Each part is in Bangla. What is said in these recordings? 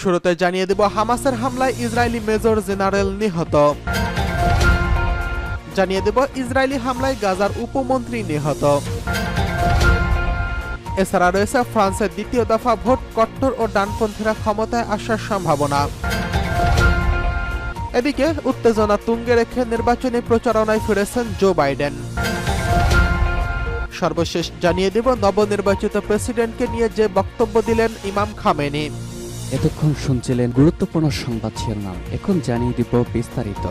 শুরুতে জানিয়ে দেব হামাসের হামলায় ইসরায়েলি মেজর জেনারেল নিহত। জানিয়ে দেব ইসরায়েলি হামলায় গাজার উপমন্ত্রী নিহত। এছাড়া রয়েছে ফ্রান্সের দ্বিতীয় দফা ভোট, কট্টর ও ডানপন্থীরা ক্ষমতায় আসার সম্ভাবনা। এদিকে উত্তেজনা তুঙ্গে রেখে নির্বাচনী প্রচারণায় ফিরেছেন জো বাইডেন। সর্বশেষ জানিয়ে দেব নবনির্বাচিত প্রেসিডেন্টকে নিয়ে যে বক্তব্য দিলেন ইমাম খামেনি। এতক্ষণ শুনছিলেন গুরুত্বপূর্ণ সংবাদ শিরোনাম, এখন জানিয়ে দিব বিস্তারিত।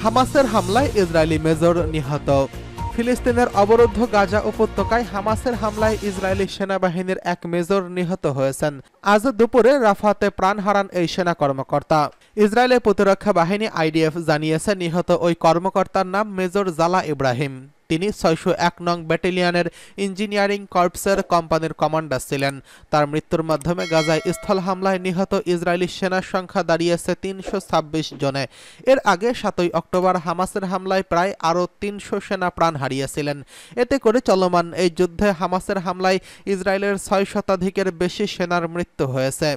হামাসের হামলায় ইসরায়েলি মেজর নিহত। ফিলিস্তিনের অবরুদ্ধ গাজা উপত্যকায় হামাসের হামলায় ইসরায়েলি সেনাবাহিনীর এক মেজর নিহত হয়েছেন। আজ দুপুরে রাফাতে প্রাণ হারান এই সেনা কর্মকর্তা। ইসরায়েলের প্রতিরক্ষা বাহিনী আইডিএফ জানিয়েছে নিহত ওই কর্মকর্তার নাম মেজর জালা ইব্রাহিম। তিনি ৬০১ নং ব্যাটালিয়নের ইঞ্জিনিয়ারিং কর্পসের কোম্পানির কমান্ডার ছিলেন। তার মৃত্যুর মাধ্যমে গাজায় স্থল হামলায় নিহত ইসরায়েলি সেনার সংখ্যা দাঁড়িয়েছে ৩২৬ জনে। এর আগে ৭ই অক্টোবর হামাসের হামলায় প্রায় আরও ৩০০ সেনা প্রাণ হারিয়েছিলেন। এতে করে চলমান এই যুদ্ধে হামাসের হামলায় ইসরায়েলের ৬ শতাধিকের বেশি সেনার মৃত্যু হয়েছে।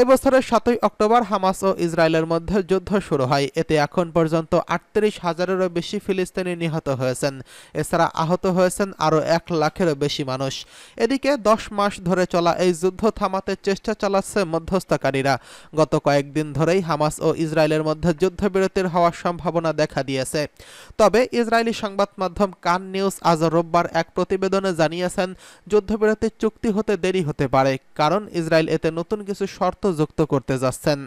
এবছরের ৭ই অক্টোবর হামাস ও ইসরায়েলের মধ্যে যুদ্ধ শুরু হয়। এতে এখন পর্যন্ত ৩৮,০০০-এরও বেশি ফিলিস্তিনি নিহত হয়েছেন। এছাড়া আহত হয়েছেন আরও ১ লাখেরও বেশি মানুষ। এদিকে ১০ মাস ধরে চলা এই যুদ্ধ থামাতে চেষ্টা চালাচ্ছে মধ্যস্থকারীরা। গত কয়েকদিন ধরেই হামাস ও ইসরায়েলের মধ্যে যুদ্ধবিরতির হওয়ার সম্ভাবনা দেখা দিয়েছে। তবে ইসরায়েলি সংবাদ মাধ্যম কান নিউজ আজ রোববার এক প্রতিবেদনে জানিয়েছেন যুদ্ধবিরতির চুক্তি হতে দেরি হতে পারে, কারণ ইসরায়েল এতে নতুন কিছু শর্ত যুক্ত করতে যাচ্ছেন।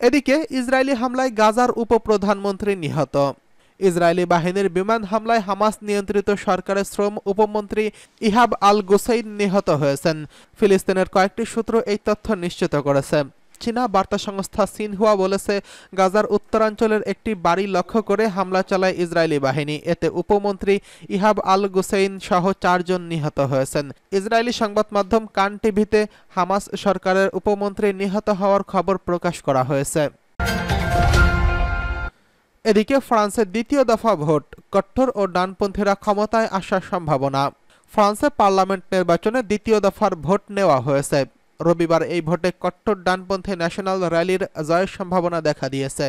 এদিকে ইসরায়েলি হামলায় গাজার উপপ্রধানমন্ত্রী নিহত। ইসরায়েলি বাহিনীর বিমান হামলায় হামাস নিয়ন্ত্রিত সরকারের শ্রম উপমন্ত্রী ইহাব আল গুসাইন নিহত হয়েছেন। ফিলিস্তিনের কয়েকটি সূত্র এই তথ্য নিশ্চিত করেছে। চীনা বার্তা সংস্থা সিনহুয়া বলেছে, গাজার উত্তরাঞ্চলের একটি বাড়ি লক্ষ্য করে হামলা চালায় ইসরায়েলি বাহিনী। এতে উপমন্ত্রী ইহাব আল গুসাইন সহ ৪ জন নিহত হয়েছেন। ইসরায়েলি সংবাদ মাধ্যম কান টিভিতে হামাস সরকারের উপমন্ত্রী নিহত হওয়ার খবর প্রকাশ করা হয়েছে। এদিকে ফ্রান্সের দ্বিতীয় দফা ভোট, কট্টর ও ডানপন্থীরা ক্ষমতায় আসার সম্ভাবনা। ফ্রান্সে পার্লামেন্ট নির্বাচনে দ্বিতীয় দফার ভোট নেওয়া হয়েছে। রবিবার এই ভোটে কট্টর ডানপন্থী ন্যাশনাল র্যালির জয়ের সম্ভাবনা দেখা দিয়েছে।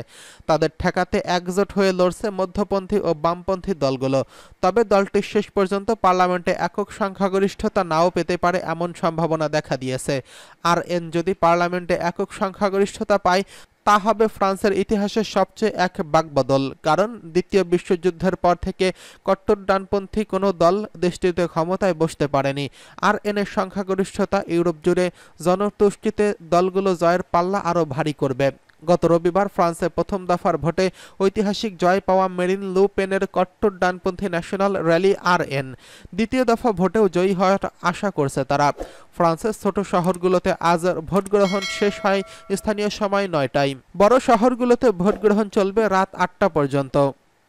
তাদের ঠেকাতে একজোট হয়ে লড়ছে মধ্যপন্থী ও বামপন্থী দলগুলো। তবে দলটি শেষ পর্যন্ত পার্লামেন্টে একক সংখ্যাগরিষ্ঠতা নাও পেতে পারে এমন সম্ভাবনা দেখা দিয়েছে। RN যদি পার্লামেন্টে একক সংখ্যাগরিষ্ঠতা পায়, তা হবে ফ্রান্সের ইতিহাসের সবচেয়ে এক বাকবদল, কারণ দ্বিতীয় বিশ্বযুদ্ধের পর থেকে কট্টর ডানপন্থী কোনো দল দেশটিতে ক্ষমতায় বসতে পারেনি। RN এর সংখ্যাগরিষ্ঠতা ইউরোপ জুড়ে জনতুষ্টিতে দলগুলো জয়ের পাল্লা আরও ভারী করবে। গত রবিবার ফ্রান্সে প্রথম দফার ভোটে ঐতিহাসিক জয় পাওয়া মেরিন লু পেনের কট্টর ডানপন্থী ন্যাশনাল র্যালি RN দ্বিতীয় দফা ভোটেও জয়ী হওয়ার আশা করছে তারা। ফ্রান্সের ছোট শহরগুলোতে আজ ভোট গ্রহণ শেষ হয় স্থানীয় সময় ৯টায়। বড় শহরগুলোতে ভোট গ্রহণ চলবে রাত ৮টা পর্যন্ত।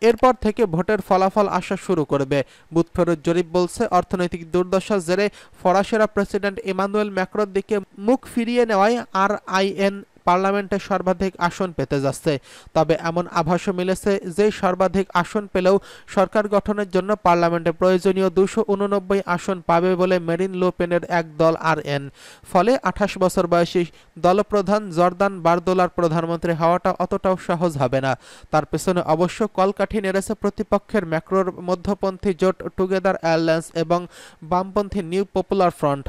এরপর থেকে ভোটের ফলাফল আসা শুরু করবে। বুথফেরত জরিপ বলছে, অর্থনৈতিক দুর্দশার জেরে ফরাসিরা প্রেসিডেন্ট ইমানুয়েল ম্যাক্রোর দিকে মুখ ফিরিয়ে নেওয়ায় RIN পার্লামেন্টে সর্বাধিক আসন পেতে যাচ্ছে। তবে এমন আভাসও মিলেছে যে সর্বাধিক আসন পেলেও সরকার গঠনের জন্য পার্লামেন্টে প্রয়োজনীয় ২৮৯ আসন পাবে বলে মেরিন লো পেনের এক দল RN। ফলে ২৮ বছর বয়সী দলপ্রধান জর্দান বারদোলার প্রধানমন্ত্রী হওয়াটা অতটাও সহজ হবে না। তার পেছনে অবশ্য কলকাঠি নেড়েছে প্রতিপক্ষের ম্যাক্রোর মধ্যপন্থী জোট টুগেদার অ্যালায়েন্স এবং বামপন্থী নিউ পপুলার ফ্রন্ট।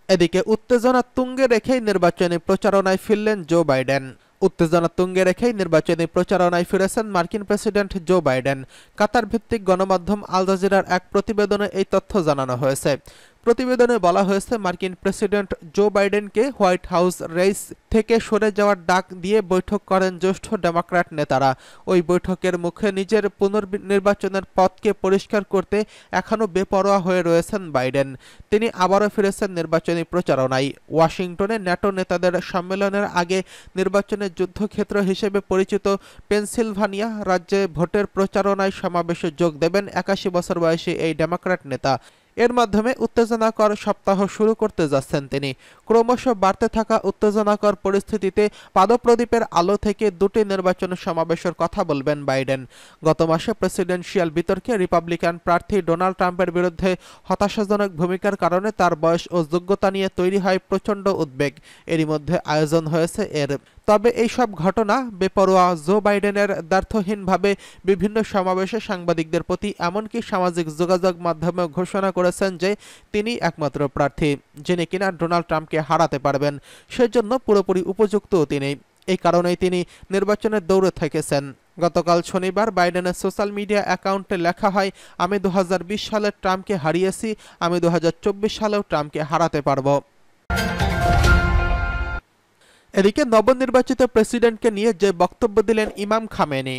এদিকে উত্তেজনা তুঙ্গে রেখেই নির্বাচনী প্রচারণায় ফিরলেন জো বাইডেন। উত্তেজনা তুঙ্গে রেখেই নির্বাচনী প্রচারণায় ফিরেছেন মার্কিন প্রেসিডেন্ট জো বাইডেন। কাতার ভিত্তিক গণমাধ্যম আল জাজিরার এক প্রতিবেদনে এই তথ্য জানানো হয়েছে। প্রতিবেদনে বলা হয়েছে, মার্কিন প্রেসিডেন্ট জো বাইডেনকে হোয়াইট হাউস রেস থেকে সরে যাওয়ার ডাক দিয়ে বৈঠক করেন জ্যেষ্ঠ ডেমোক্র্যাট নেতারা। ওই বৈঠকের মুখে নিজের পুনর্নির্বাচনের পথকে পরিষ্কার করতে এখনও বেপরোয়া হয়ে রয়েছেন বাইডেন। তিনি আবারও ফিরেছেন নির্বাচনী প্রচারণায়। ওয়াশিংটনে ন্যাটো নেতাদের সম্মেলনের আগে নির্বাচনের যুদ্ধক্ষেত্র হিসেবে পরিচিত পেনসিলভানিয়া রাজ্যে ভোটের প্রচারণায় সমাবেশে যোগ দেবেন ৮১ বছর বয়সী এই ডেমোক্র্যাট নেতা। এর মাধ্যমে উত্তেজনাকর সপ্তাহ শুরু করতে যাচ্ছেন তিনি। ক্রমশ বাড়তে থাকা উত্তেজনাকর পরিস্থিতিতে পাদপ্রদীপের আলো থেকে দুটি নির্বাচন সমাবেশের কথা বলবেন বাইডেন। গত মাসে প্রেসিডেন্সিয়াল বিতর্কে রিপাবলিকান প্রার্থী ডোনাল্ড ট্রাম্পের বিরুদ্ধে হতাশাজনক ভূমিকার কারণে তার বয়স ও যোগ্যতা নিয়ে তৈরি হয় প্রচণ্ড উদ্বেগ। এরই মধ্যে আয়োজন হয়েছে এর। তবে এই সব ঘটনা বেপরোয়া জো বাইডেনের দ্ব্যর্থহীনভাবে বিভিন্ন সমাবেশে সাংবাদিকদের প্রতি এমনকি সামাজিক যোগাযোগ মাধ্যমেও ঘোষণা করেছেন যে তিনি একমাত্র প্রার্থী যিনি কিনা ডোনাল্ড ট্রাম্পকে হারাতে পারবেন, সেজন্য পুরোপুরি উপযুক্তও তিনি। এই কারণেই তিনি নির্বাচনের দৌড়ে থেকেছেন। গতকাল শনিবার বাইডেনের সোশ্যাল মিডিয়া অ্যাকাউন্টে লেখা হয়, আমি 2020 সালে ট্রাম্পকে হারিয়েছি, আমি 2024 সালেও ট্রাম্পকে হারাতে পারব। এদিকে নবনির্বাচিত প্রেসিডেন্টকে নিয়ে যে বক্তব্য দিলেন ইমাম খামেনি।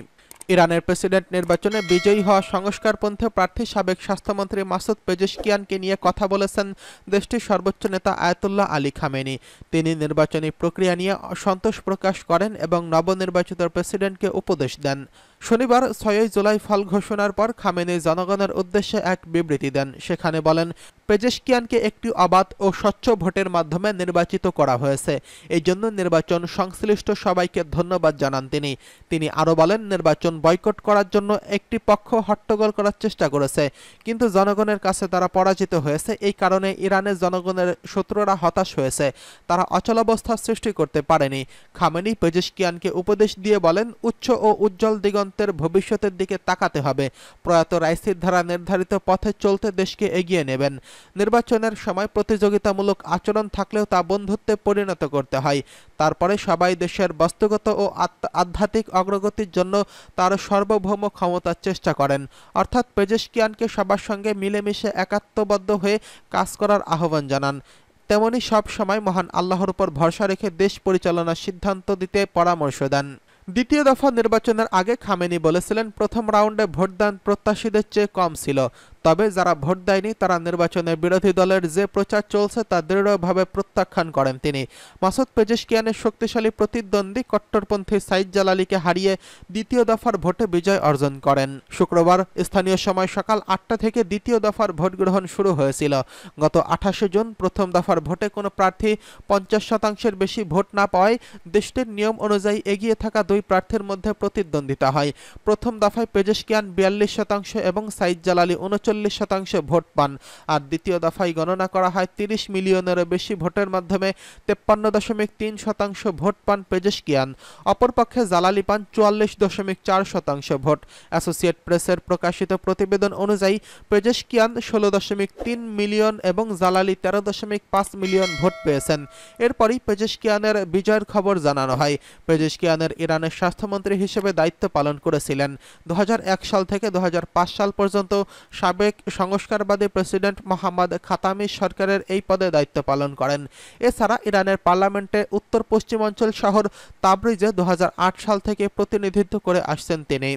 ইরানের প্রেসিডেন্ট নির্বাচনে বিজয়ী হওয়া সংস্কারপন্থী প্রার্থী সাবেক স্বাস্থ্যমন্ত্রী মাসুদ পেজেশকিয়ানকে নিয়ে কথা বলেছেন দেশটির সর্বোচ্চ নেতা আয়াতুল্লাহ আলী খামেনি। তিনি নির্বাচনী প্রক্রিয়া নিয়ে সন্তোষ প্রকাশ করেন এবং নবনির্বাচিত প্রেসিডেন্টকে উপদেশ দেন। শনিবার 6 জুলাই ফল ঘোষণার পর খামেনি জনগণের উদ্দেশ্যে এক বিবৃতি দেন। সেখানে বলেন, পেজেশকিয়ানকে একটি অবাধ ও স্বচ্ছ ভোটের মাধ্যমে নির্বাচিত করা হয়েছে। এই জন্য নির্বাচন সংশ্লিষ্ট সবাইকে ধন্যবাদ জানান তিনি আরও বলেন, নির্বাচন বয়কট করার জন্য একটি পক্ষ হট্টগোল করার চেষ্টা করেছে, কিন্তু জনগণের কাছে তারা পরাজিত হয়েছে। এই কারণে ইরানের জনগণের শত্রুরা হতাশ হয়েছে, তারা অচলাবস্থা সৃষ্টি করতে পারেনি। খামেনি পেজেশকিয়ানকে উপদেশ দিয়ে বলেন, উচ্চ ও উজ্জ্বল দিগন্তের ভবিষ্যতের দিকে তাকাতে হবে। প্রয়াত রাইসির দ্বারা নির্ধারিত পথে চলতে দেশকে এগিয়ে নেবেন। নির্বাচনের সময় প্রতিযোগিতামূলক আচরণ থাকলেও তা বন্ধুত্বে পরিণত করতে হয়। তারপরে সবাই দেশের বস্তুগত ও আধ্যাত্মিক অগ্রগতির জন্য তার সার্বভৌম ক্ষমতার চেষ্টা করেন। অর্থাৎ পেজেশকিয়ানকে সবার সঙ্গে মিলেমিশে একাত্মবদ্ধ হয়ে কাজ করার আহ্বান জানান। তেমনি সব সময় মহান আল্লাহর উপর ভরসা রেখে দেশ পরিচালনার সিদ্ধান্ত দিতে পরামর্শ দেন। দ্বিতীয় দফা নির্বাচনের আগে খামেনি বলেছিলেন, প্রথম রাউন্ডে ভোটদান প্রত্যাশীদের চেয়ে কম ছিল, তবে যারা ভোট দেয়নি তারা নির্বাচনে বিরোধী দলের যে প্রচার চলছে তা দৃঢ়ভাবে প্রত্যাখ্যান করেন তিনি। মাসুদ পেজেশকিয়ানের শক্তিশালী প্রতিদ্বন্দ্বী কট্টরপন্থী সাইদ জালালিকে হারিয়ে দ্বিতীয় দফার ভোটে বিজয় অর্জন করেন। শুক্রবার স্থানীয় সময় সকাল 8টা থেকে দ্বিতীয় দফার ভোট গ্রহণ শুরু হয়েছিল। গত 28 জুন প্রথম দফার ভোটে কোনো প্রার্থী 50% বেশি ভোট না পাওয়ায় দেশটির নিয়ম অনুযায়ী এগিয়ে থাকা দুই প্রার্থীর মধ্যে প্রতিদ্বন্দ্বিতা হয়। প্রথম দফায় পেজেশকিয়ান 42% এবং সাইদ জালালি 39% ভোট পান। আর দ্বিতীয় দফায় গণনা করা হয় 30 মিলিয়নেরও বেশি ভোটের মাধ্যমে 53.3% ভোট পান পেজেশকিয়ান। অপরপক্ষে জালালি পান 44.4% ভোট। অ্যাসোসিয়েট প্রেসের প্রকাশিত প্রতিবেদন অনুযায়ী পেজেশকিয়ান 16.3 মিলিয়ন এবং জালালি 13.5 মিলিয়ন ভোট পেয়েছেন। এরপরই পেজেশকিয়ানের বিজয়ের খবর জানানো হয়। পেজেশকিয়ানের ইরানের স্বাস্থ্যমন্ত্রী হিসেবে দায়িত্ব পালন করেছিলেন। 2001 সাল থেকে 2005 সাল পর্যন্ত সাবেক সংস্কারবাদী প্রেসিডেন্ট মোহাম্মদ খাতামি সরকারের এই পদে দায়িত্ব পালন করেন। এছাড়া ইরানের পার্লামেন্টে উত্তর পশ্চিমাঞ্চল শহর তাবরিজে 2008 সাল থেকে প্রতিনিধিত্ব করে আসছেন তিনি।